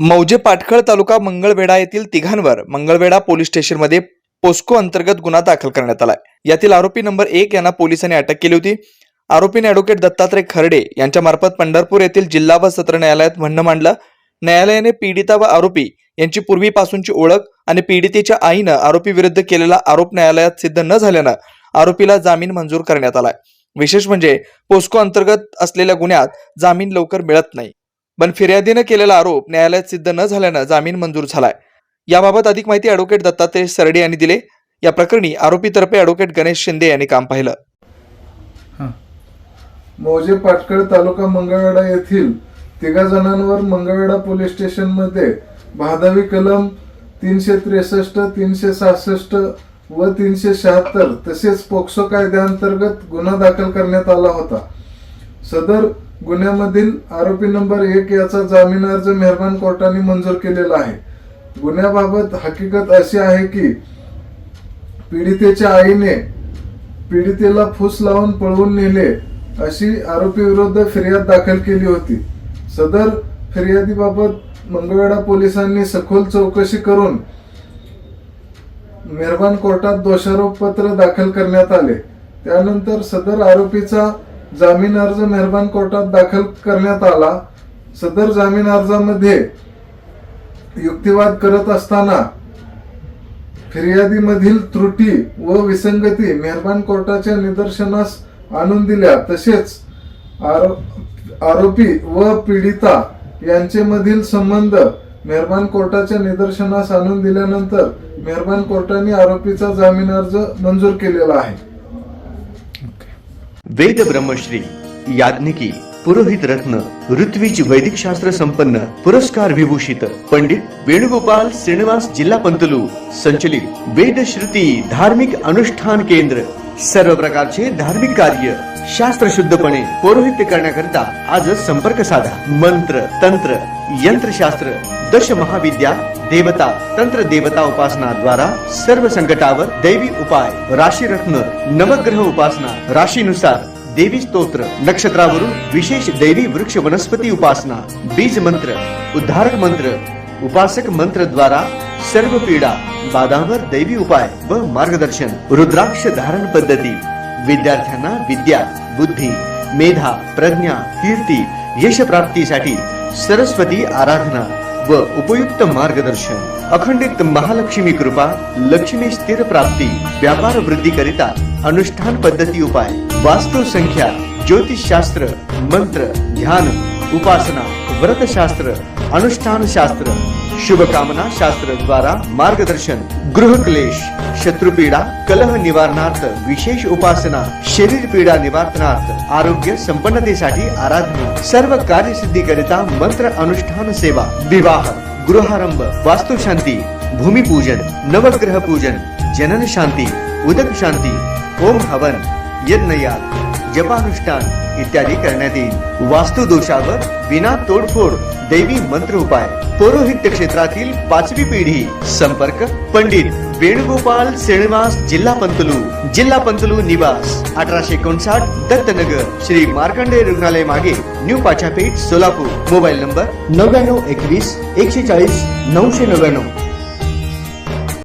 मौजे पाटखळ तालुका मंगळवेढा येथील तिघांवर मंगळवेढा पोलीस स्टेशनमध्ये पोस्को अंतर्गत गुन्हा दाखल करण्यात आलाय। यातील आरोपी नंबर 1 यांना पोलिसांनी अटक केली होती। आरोपीने ॲडव्होकेट दत्तात्रय खर्डे यांच्या मार्फत पंढरपूर येथील जिल्हा व सत्र न्यायालयात म्हणणं मांडलं। न्यायालयाने पीडिता व आरोपी यांची पूर्वीपासूनची ओळख आणि पीडितेच्या आईनं आरोपी विरुद्ध केलेला आरोप न्यायालयात सिद्ध न झाल्यानं आरोपीला जामीन मंजूर करण्यात आलाय। विशेष म्हणजे पोस्को अंतर्गत असलेल्या गुन्ह्यात जामीन लवकर मिळत नाही, पण फिर्यादीने केलेला आरोप न्यायालयात सिद्ध न झाल्यानं जामीन मंजूर झालाय। याबाबत अधिक माहिती ॲडव्होकेट दत्तात्रय सरडे यांनी दिली। या प्रकरणी आरोपीतर्फे ॲडव्होकेट गणेश शिंदे यांनी काम पाहिलं। मौजे पाटखळ तालुका मंगळवेढा येथील तिघा जणांवर मंगळवेढा पोलीस स्टेशन मध्ये भादावी कलम 363, 366 व 376 तसेच पोक्सो कायद्याअंतर्गत गुन्हा दाखल करण्यात आला होता। सदर गुन्ह्यामधील आरोपी नंबर 1 याचा जामीन अर्ज मेहरबान कोर्टाने मंजूर केलेला आहे। गुन्ह्याबाबत हकीकत अशी आहे की पीडितेच्या आईने पीडितेला फूस लावून पळवून नेले अशी आरोपी विरुद्ध फिर्याद दाखल केली होती। सदर फिर्यादीबाबत मंगळवेढा पोलिसांनी सखोल चौकशी करून मेहरबान कोर्टात दोषारोप पत्र दाखल करण्यात आले। त्यानंतर सदर आरोपीचा जामीन अर्ज मेहरबान कोर्टात दाखल करण्यात आला। सदर जामीन अर्जामध्ये युक्तिवाद करत असताना फिर्यादीमधील त्रुटी व विसंगती मेहरबान कोर्टाच्या निदर्शनास आणून दिल्या। तसेच आरोपी व पीडिता यांचे मधील संबंध मेहरबान कोर्टाच्या निदर्शनास आणून दिल्यानंतर मेहरबान कोर्टाने आरोपीचा जामीन अर्ज मंजूर केलेला आहे। वेद ब्रह्मश्री याज्ञिकी पुरोहित रत्न ऋत्विज वैदिक शास्त्र संपन्न पुरस्कार विभूषित पंडित वेणुगोपाल श्रीनिवास जिल्हा पंतलू संचलित वेद श्रुती धार्मिक अनुष्ठान केंद्र सर्व प्रकारचे धार्मिक कार्य शास्त्र शुद्धपणे पौरोहित्य करण्याकरिता आजच संपर्क साधा। मंत्र तंत्र यंत्रशास्त्र दश महाविद्या देवता तंत्र देवता उपासना द्वारा सर्व संकटावर दैवी उपाय, राशी रत्न नवग्रह उपासना, राशीनुसार देवी स्तोत्र, नक्षत्रावरून विशेष दैवी वृक्ष वनस्पती उपासना, बीज मंत्र, उद्धारक मंत्र, उपासक मंत्र द्वारा सर्व पीडा बाधांवर दैवी उपाय व मार्गदर्शन, रुद्राक्ष धारण पद्धती, विद्यार्थ्यांना विद्या बुद्धी मेधा प्रज्ञा कीर्ती यश प्राप्तीसाठी सरस्वती आराधना व उपयुक्त मार्गदर्शन, अखंडित महालक्ष्मी कृपा, लक्ष्मी स्थिर प्राप्ती, व्यापार वृद्धी करिता अनुष्ठान पद्धती उपाय, वास्तु संख्या, ज्योतिष शास्त्र, मंत्र ध्यान उपासना, व्रत शास्त्र, अनुष्ठान शास्त्र, शुभ कामना शास्त्र द्वारा मार्गदर्शन, गृह क्लेश, शत्रुपीडा कलह निवारणार्थ विशेष उपासना, शरीर पीडा निवारणार्थ आरोग्य संपन्नतेसाठी आराधना, सर्व कार्यसिद्धी करिता मंत्र अनुष्ठान सेवा, विवाह गृहारंभ, वास्तु शांती, भूमिपूजन, नवग्रह पूजन, जनन शांती, उदक शांती, ओम हवन, यज्ञयाग, जपानुष्ठान इत्यादी करण्यात येईल। वास्तु दोषावर विना तोडफोड दैवी मंत्र उपाय, पौरोहित्य क्षेत्रातील 5वी पिढी। संपर्क पंडित वेणुगोपाल श्रीनिवास जिल्हा पंतलू निवास 1859 दत्तनगर श्री मार्कंडेय रुग्णालय मागे new Pachapeth Solapur. Mobile number 9921 140 999।